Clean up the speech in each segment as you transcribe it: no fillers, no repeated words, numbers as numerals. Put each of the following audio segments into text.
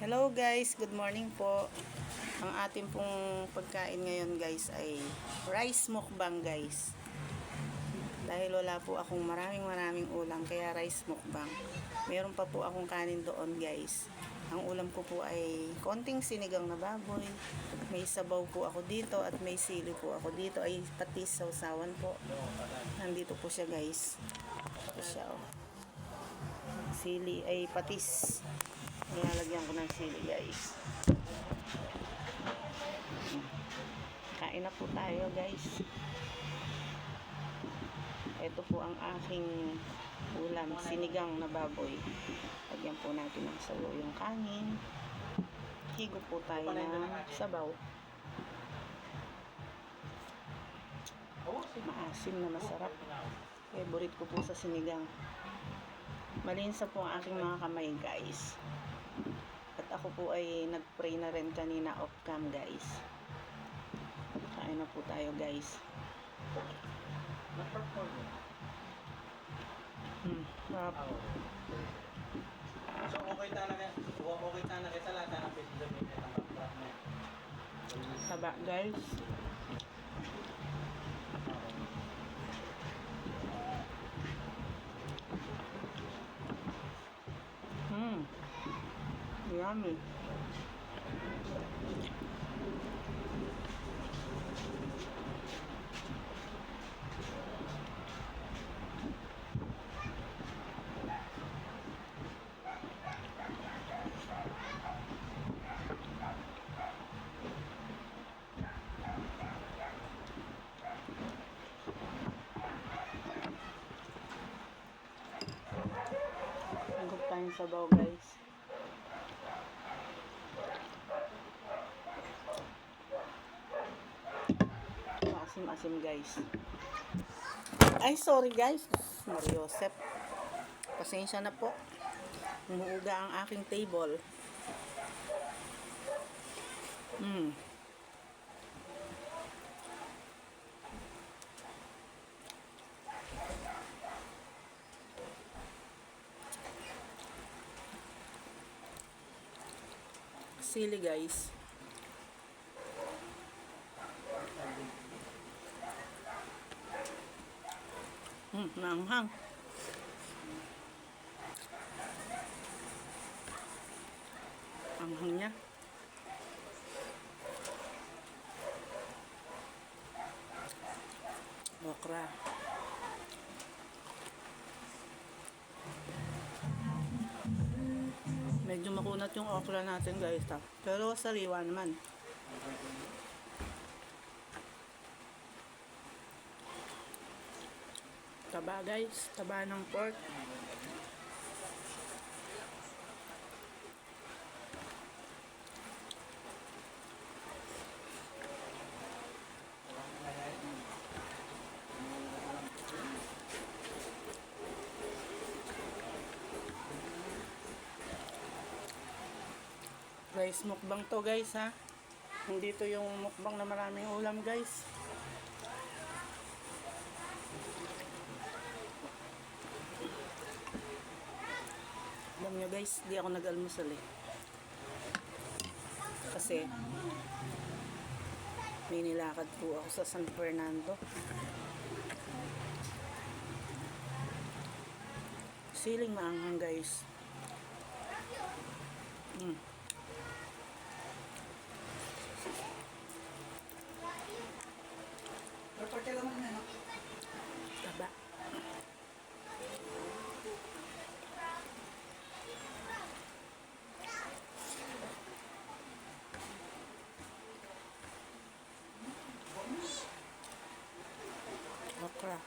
Hello guys, good morning po. Ang ating pong pagkain ngayon guys ay rice mukbang guys. Dahil wala po akong maraming ulam kaya rice mukbang. Meron pa po akong kanin doon guys. Ang ulam ko po ay konting sinigang na baboy. May sabaw po ako dito at may sili po ako dito ay patis sausawan po. Nandito po siya guys. Ito siya oh. Sili ay patis. Nilalagyan ko ng sili guys. Kain na po tayo guys. Ito po ang aking ulam, sinigang na baboy. Lagyan po natin ng sabaw yung kanin. Higo po tayo ng sabaw. Maasim na masarap. Favorite ko po sa sinigang. Malinsa po ang aking mga kamay guys. At ako po ay nag-pray na rin kanina off cam guys. Kain na po tayo guys. Sarap. So okay talaga sa lahat ng pwede gamitin ang background mo. Taba guys. Yummy. Hanggang tayong sabaw guys. Asim guys. Ay sorry guys, Mariosep. Pasensya na po. Umuuga ang aking table. Sili guys. Nanghang. Anghang niya. Okra. Medyo makunat yung okra natin guys ha. Pero sariwa naman. Taba guys, taba ng pork. Rice mukbang to guys ha. Hindi to yung mukbang na maraming ulam guys. Alam nyo guys, di ako nag-almusal eh. Kasi may nilakad po ako sa San Fernando. Siling maanghang guys. Taba. Okra.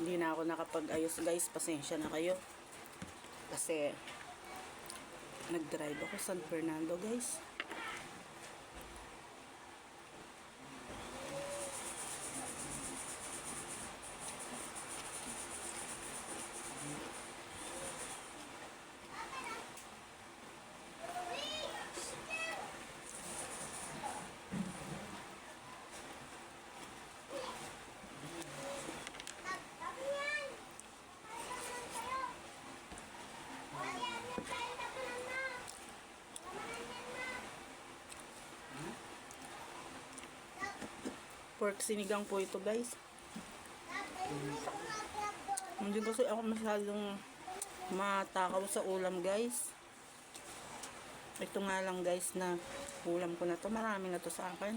Hindi na ako nakapag-ayos guys, pasensya na kayo. Kasi nag-drive ako San Fernando guys. Pork sinigang po ito guys. Hindi kasi ako masyadong matakaw sa ulam guys. Ito nga lang guys na ulam ko na to. Marami na to sa akin.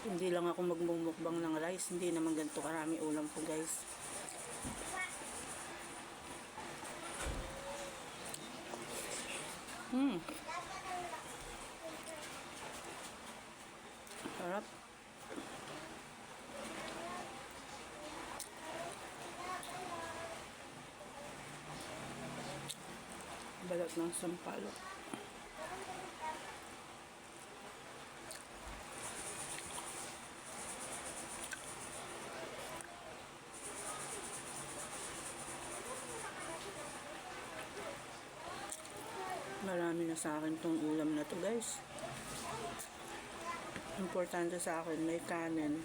Hindi lang ako magmumukbang ng rice. Hindi naman ganito karami ulam ko guys. Sarap. Balat ng sampalok. Marami na sa akin tong ulam na to guys. Importante sa akin may kanin.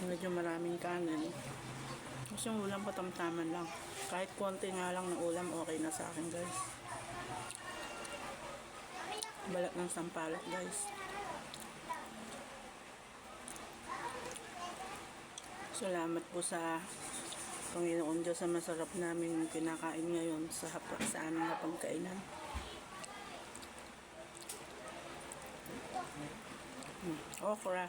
Medyo maraming kanin. Kasi yung ulam ko tamtaman lang. Kahit konti nga lang na ulam okay na sa akin guys. Balat ng sampalok guys. Salamat po sa Panginoon Diyos sa masarap namin kinakain ngayon sa aming napagkainan. Okra.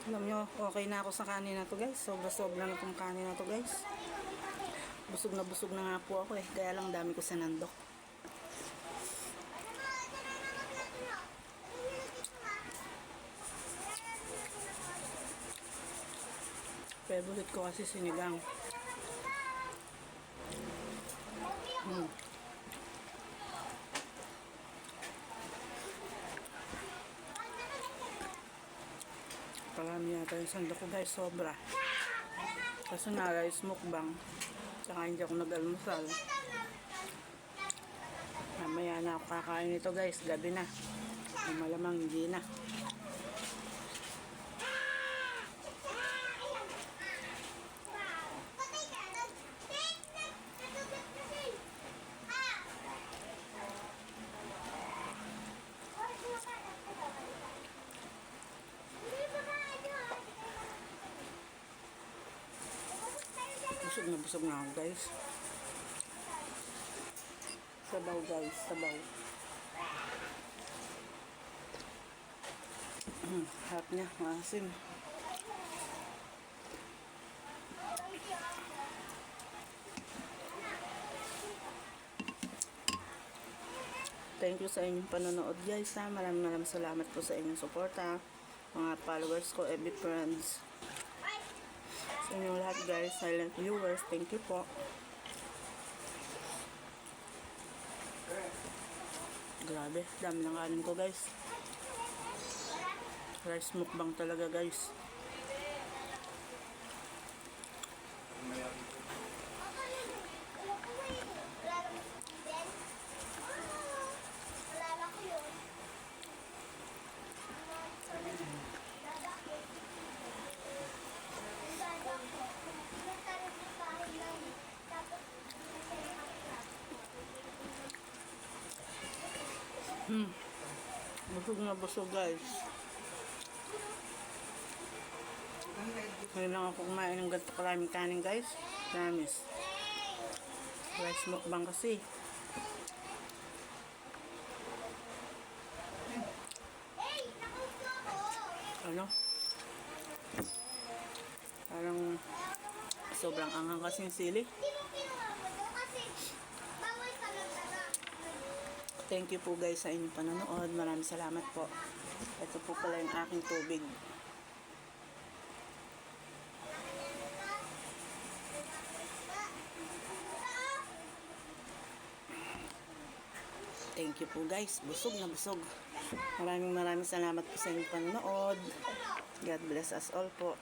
Alam nyo, okay na ako sa kanin na to guys. Sobra-sobra na itong kanin na to guys. Busog na nga po ako eh. Kaya lang dami ko sa nandok. Favorite ko kasi sinigang. Parami yata yung sandok ko guys, sobra. Kasi nga rice mukbang. Tsaka hindi ako nag-almusal. Mamaya na ako kakain nito guys, gabi na. Malamang hindi na. Busog na ako guys. Sabaw guys, sabaw. Harap niya, maasim. Thank you sa inyong panonood guys ha. Maraming salamat po sa inyong suporta. Mga followers ko, FB friends. Sa inyong lahat guys, silent viewers, thank you po. Grabe, dami ng kanin ko guys. Rice mukbang talaga guys. Busog na busog guys. Ngayon lang ako kumain ng ganito karaming kanin guys. Promise. Rice mukbang kasi. Ano? Parang sobrang anghang kasing sili. Thank you po guys sa inyong panonood. Maraming salamat po. Ito po pala yung aking tubig. Thank you po guys. Busog na busog. Maraming salamat po sa inyong panonood. God bless us all po.